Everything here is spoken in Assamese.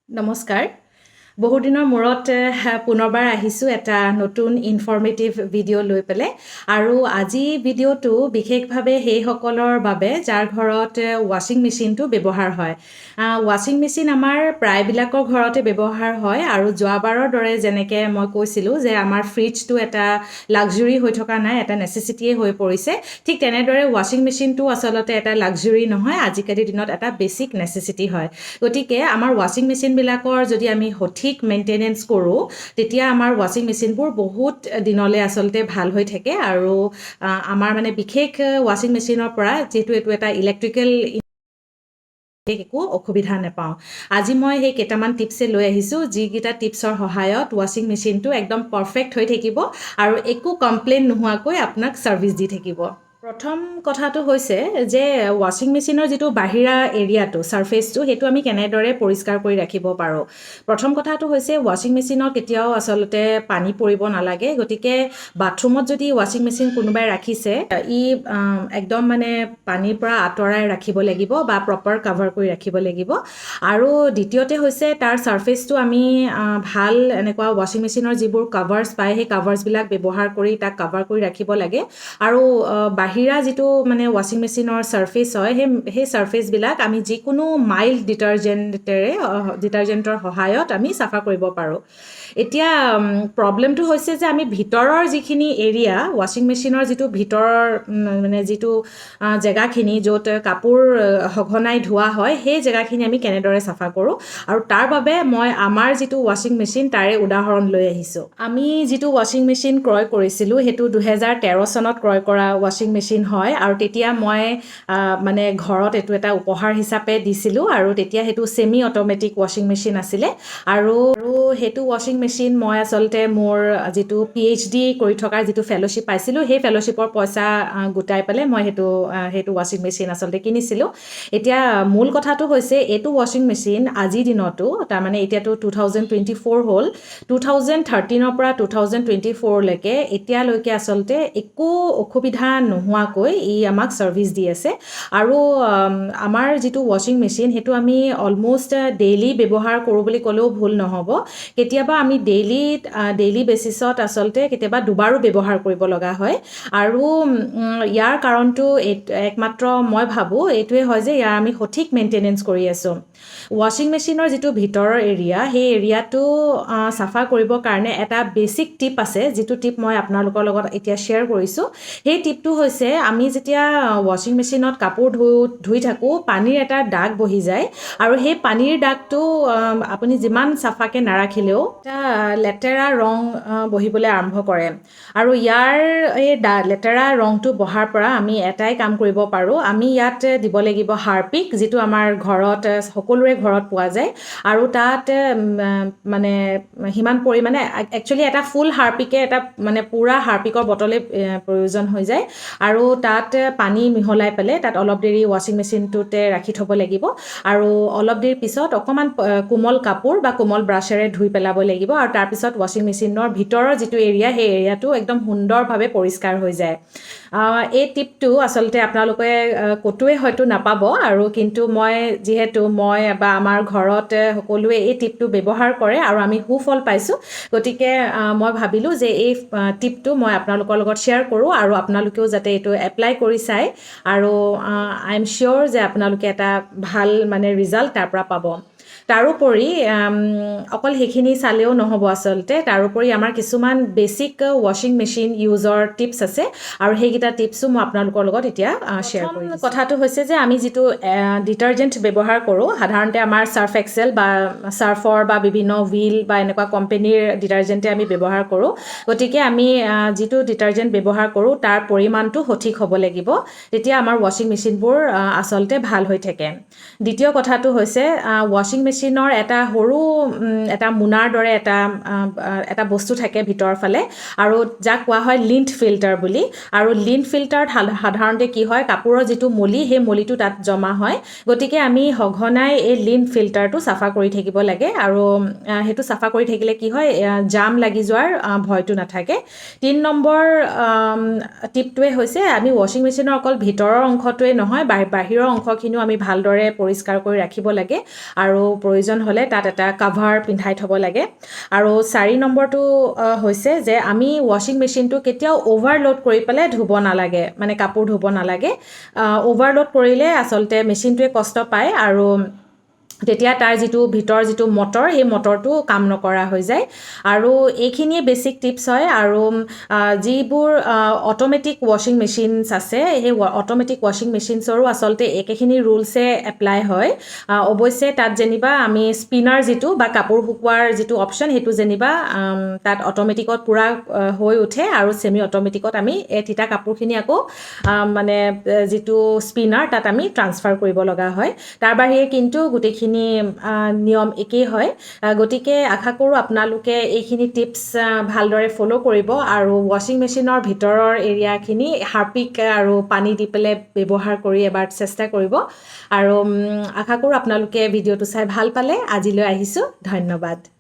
নমস্কাৰ। বহুদিনৰ মূৰত পুনৰবাৰ আহিছোঁ এটা নতুন ইনফৰ্মেটিভ ভিডিঅ' লৈ পেলাই। আৰু আজি ভিডিঅ'টো বিশেষভাৱে সেইসকলৰ বাবে যাৰ ঘৰত ৱাশ্বিং মেচিনটো ব্যৱহাৰ হয়। ৱাশ্বিং মেচিন আমাৰ প্ৰায়বিলাকৰ ঘৰতে ব্যৱহাৰ হয়, আৰু যোৱাবাৰৰ দৰে যেনেকৈ মই কৈছিলোঁ যে আমাৰ ফ্ৰিজটো এটা লাক্সাৰী হৈ থকা নাই, এটা নেচেচিটিয়ে হৈ পৰিছে, ঠিক তেনেদৰে ৱাশ্বিং মেচিনটো আচলতে এটা লাক্সাৰী নহয়, আজিকালিৰ দিনত এটা বেছিক নেচেচিটি হয়। গতিকে আমাৰ ৱাশ্বিং মেচিনবিলাকৰ যদি আমি সঠিক মেইনটেনেঞ্চ কৰোঁ, তেতিয়া আমাৰ ৱাশ্বিং মেচিনবোৰ বহুত দিনলৈ আচলতে ভাল হৈ থাকে। আৰু আমাৰ মানে বিশেষ ৱাশ্বিং মেচিনৰ পৰা যিহেতু এইটো এটা ইলেক্ট্ৰিকেল একো অসুবিধা নাপাওঁ। আজি মই সেই কেইটামান টিপছে লৈ আহিছোঁ, যিকেইটা টিপছৰ সহায়ত ৱাশ্বিং মেচিনটো একদম পাৰফেক্ট হৈ থাকিব আৰু একো কমপ্লেইন নোহোৱাকৈ আপোনাক ছাৰ্ভিচ দি থাকিব। প্ৰথম কথাটো হৈছে যে ৱাশ্বিং মেচিনৰ যিটো বাহিৰা এৰিয়াটো, ছাৰফেচটো, সেইটো আমি কেনেদৰে পৰিষ্কাৰ কৰি ৰাখিব পাৰোঁ। প্ৰথম কথাটো হৈছে ৱাশ্বিং মেচিনত কেতিয়াও আচলতে পানী পৰিব নালাগে। গতিকে বাথৰুমত যদি ৱাশ্বিং মেচিন কোনোবাই ৰাখিছে, একদম মানে পানীৰ পৰা আঁতৰাই ৰাখিব লাগিব বা প্ৰপাৰ কাভাৰ কৰি ৰাখিব লাগিব। আৰু দ্বিতীয়তে হৈছে তাৰ ছাৰফেচটো আমি ভাল এনেকুৱা ৱাশ্বিং মেচিনৰ যিবোৰ কাভাৰ্ছ পায়, সেই কাভাৰ্ছবিলাক ব্যৱহাৰ কৰি তাক কাভাৰ কৰি ৰাখিব লাগে। আৰু বাহিৰা যিটো মানে ৱাশ্বিং মেচিনৰ ছাৰফেচ হয়, সেই ছাৰফেচবিলাক আমি যিকোনো মাইল্ড ডিটাৰজেণ্টৰ সহায়ত আমি চাফা কৰিব পাৰোঁ। এতিয়া প্ৰব্লেমটো হৈছে যে আমি ভিতৰৰ যিখিনি এৰিয়া, ৱাশ্বিং মেচিনৰ যিটো ভিতৰৰ মানে যিটো জেগাখিনি য'ত কাপোৰ সঘনাই ধোৱা হয়, সেই জেগাখিনি আমি কেনেদৰে চাফা কৰোঁ। আৰু তাৰ বাবে মই আমাৰ যিটো ৱাশ্বিং মেচিন তাৰে উদাহৰণ লৈ আহিছোঁ। আমি যিটো ৱাশ্বিং মেচিন ক্ৰয় কৰিছিলোঁ সেইটো 2013 চনত ক্ৰয় কৰা ৱাশ্বিং মেচিন হয়। আৰু তেতিয়া মই মানে ঘৰত এইটো এটা উপহাৰ হিচাপে দিছিলোঁ, আৰু তেতিয়া সেইটো ছেমি অট'মেটিক ৱাশ্বিং মেচিন আছিলে। আৰু সেইটো ৱাশ্বিং মেচিন মই আচলতে মোৰ যিটো PhD কৰি থকাৰ যিটো ফেল'শ্বিপ পাইছিলোঁ, সেই ফেল'শ্বিপৰ পইচা গোটাই পেলাই মই সেইটো ৱাশ্বিং মেচিন আচলতে কিনিছিলোঁ। এতিয়া মূল কথাটো হৈছে এইটো ৱাশ্বিং মেচিন আজিৰ দিনতো, তাৰমানে এতিয়াতো 2024 হ'ল, 2013ৰ পৰা 2024লৈকে এতিয়ালৈকে আচলতে একো অসুবিধা নোহোৱাকৈ ই আমাক ছাৰ্ভিচ দি আছে। আৰু আমাৰ যিটো ৱাশ্বিং মেচিন সেইটো আমি অলম'ষ্ট ডেইলি ব্যৱহাৰ কৰোঁ বুলি ক'লেও ভুল নহ'ব। কেতিয়াবা আমি ডেইলি বেচিছত আচলতে কেতিয়াবা দুবাৰো ব্যৱহাৰ কৰিব লগা হয়। আৰু ইয়াৰ কাৰণটো একমাত্ৰ মই ভাবোঁ এইটোৱে হয় যে ইয়াৰ আমি সঠিক মেইনটেনেঞ্চ কৰি আছোঁ। ৱাশ্বিং মেচিনৰ যিটো ভিতৰৰ এৰিয়া, সেই এৰিয়াটো চাফা কৰিবৰ কাৰণে এটা বেছিক টিপ আছে, যিটো টিপ মই আপোনালোকৰ লগত এতিয়া শ্বেয়াৰ কৰিছোঁ। সেই টিপটো হৈছে আমি যেতিয়া ৱাশ্বিং মেচিনত কাপোৰ ধুই থাকোঁ, পানীৰ এটা দাগ বহি যায়, আৰু সেই পানীৰ দাগটো আপুনি যিমান চাফাকৈ নাৰাখিলেও এটা লেতেৰা ৰং বহিবলৈ আৰম্ভ কৰে। আৰু ইয়াৰ এই লেতেৰা ৰংটো বহাৰ পৰা আমি এটাই কাম কৰিব পাৰোঁ, আমি ইয়াত দিব লাগিব হাৰ্পিক, যিটো আমাৰ ঘৰত সকলোৰে ঘৰত পোৱা যায়। আৰু তাত মানে সিমান পৰিমাণে একচুৱেলি এটা ফুল হাৰ্পিকে এটা মানে পূৰা হাৰ্পিকৰ বটলে প্ৰয়োজন হৈ যায়। আৰু তাত পানী মিহলাই পেলাই তাত অলপ দেৰি ৱাশ্বিং মেচিনটোতে ৰাখি থ'ব লাগিব। আৰু অলপ দেৰি পিছত অকণমান কোমল কাপোৰ বা কোমল ব্ৰাছেৰে ধুই পেলাব লাগিব। আৰু তাৰপিছত ৱাশ্বিং মেচিনৰ ভিতৰৰ যিটো এৰিয়া, সেই এৰিয়াটো একদম সুন্দৰভাৱে পৰিষ্কাৰ হৈ যায়। এই টিপটো আচলতে আপোনালোকে ক'তোৱে হয়তো নাপাব, আৰু কিন্তু যিহেতু মই বা আমাৰ ঘৰত সকলোৱে এই টিপটো ব্যৱহাৰ কৰে আৰু আমি সুফল পাইছোঁ, গতিকে মই ভাবিলোঁ যে এই টিপটো মই আপোনালোকৰ লগত শ্বেয়াৰ কৰোঁ, আৰু আপোনালোকেও যাতে এইটো এপ্লাই কৰি চায়, আৰু আই এম চিয়'ৰ যে আপোনালোকে এটা ভাল মানে ৰিজাল্ট তাৰ পৰা পাব। তাৰোপৰি অকল সেইখিনি চালেও নহ'ব আচলতে, তাৰোপৰি আমাৰ কিছুমান বেছিক ৱাশ্বিং মেচিন ইউজৰ টিপছ আছে, আৰু সেইকেইটা টিপছো মই আপোনালোকৰ লগত এতিয়া শ্বেয়াৰ কৰিম। কথাটো হৈছে যে আমি যিটো ডিটাৰজেণ্ট ব্যৱহাৰ কৰোঁ, সাধাৰণতে আমাৰ চাৰ্ফ এক্সেল বা চাৰ্ফৰ বা বিভিন্ন হুইল বা এনেকুৱা কোম্পেনীৰ ডিটাৰজেণ্টে আমি ব্যৱহাৰ কৰোঁ। গতিকে আমি যিটো ডিটাৰজেণ্ট ব্যৱহাৰ কৰোঁ তাৰ পৰিমাণটো সঠিক হ'ব লাগিব, তেতিয়া আমাৰ ৱাশ্বিং মেচিনবোৰ আচলতে ভাল হৈ থাকে। দ্বিতীয় কথাটো হৈছে ৱাশ্বিং মেচিনৰ এটা সৰু এটা মোনাৰ দৰে এটা বস্তু থাকে ভিতৰৰ ফালে, আৰু যাক কোৱা হয় লিণ্ট ফিল্টাৰ বুলি। আৰু লিণ্ট ফিল্টাৰত সাধাৰণতে কি হয়, কাপোৰৰ যিটো মলি, সেই মলিটো তাত জমা হয়। গতিকে আমি সঘনাই এই লিণ্ট ফিল্টাৰটো চাফা কৰি থাকিব লাগে, আৰু সেইটো চাফা কৰি থাকিলে কি হয়, জাম লাগি যোৱাৰ ভয়টো নাথাকে। 3 নম্বৰ টিপটোৱে হৈছে আমি ৱাশ্বিং মেচিনৰ অকল ভিতৰৰ অংশটোৱে নহয়, বাহিৰৰ অংশখিনিও আমি ভালদৰে পৰিষ্কাৰ কৰি ৰাখিব লাগে। আৰু প্ৰয়োজন হ'লে তাত এটা কাভাৰ পিন্ধাই থ'ব লাগে আৰু 4 নম্বৰটো হৈছে যে আমি ৱাশ্বিং মেচিনটো কেতিয়াও অ'ভাৰলোড কৰি পেলাই ধুব নালাগে মানে কাপোৰ ধুব নালাগে অ'ভাৰলোড কৰিলে আচলতে মেচিনটোৱে কষ্ট পায় আৰু তেতিয়া তাৰ ভিতৰ যিটো মটৰ সেই মটৰটো কাম নকৰা হৈ যায় আৰু এইখিনিয়ে বেছিক টিপছ হয় আৰু যিবোৰ অট'মেটিক ৱাশ্বিং মেচিনছ আছে সেই অট'মেটিক ৱাশ্বিং মেচিনছৰো আচলতে একেখিনি ৰুলছে এপ্লাই হয় অৱশ্যে তাত যেনিবা আমি স্পিনাৰ যিটো বা কাপোৰ শুকোৱাৰ যিটো অপশ্যন সেইটো যেনিবা তাত অট'মেটিকত পূৰা হৈ উঠে আৰু ছেমি অট'মেটিকত আমি তিতা কাপোৰখিনি আকৌ মানে যিটো স্পিনাৰ তাত আমি ট্ৰান্সফাৰ কৰিব লগা হয় তাৰ বাহিৰে কিন্তু গোটেইখিনি নিয়ম একেই হয় গতিকে আশা কৰোঁ আপোনালোকে এইখিনি টিপছ ভালদৰে ফ'ল' কৰিব আৰু ৱাশ্বিং মেচিনৰ ভিতৰৰ এৰিয়াখিনি হাৰ্পিক আৰু পানী দি পেলাই ব্যৱহাৰ কৰি এবাৰ চেষ্টা কৰিব আৰু আশা কৰোঁ আপোনালোকে ভিডিঅ'টো চাই ভাল পালে আজিলৈ আহিছোঁ ধন্যবাদ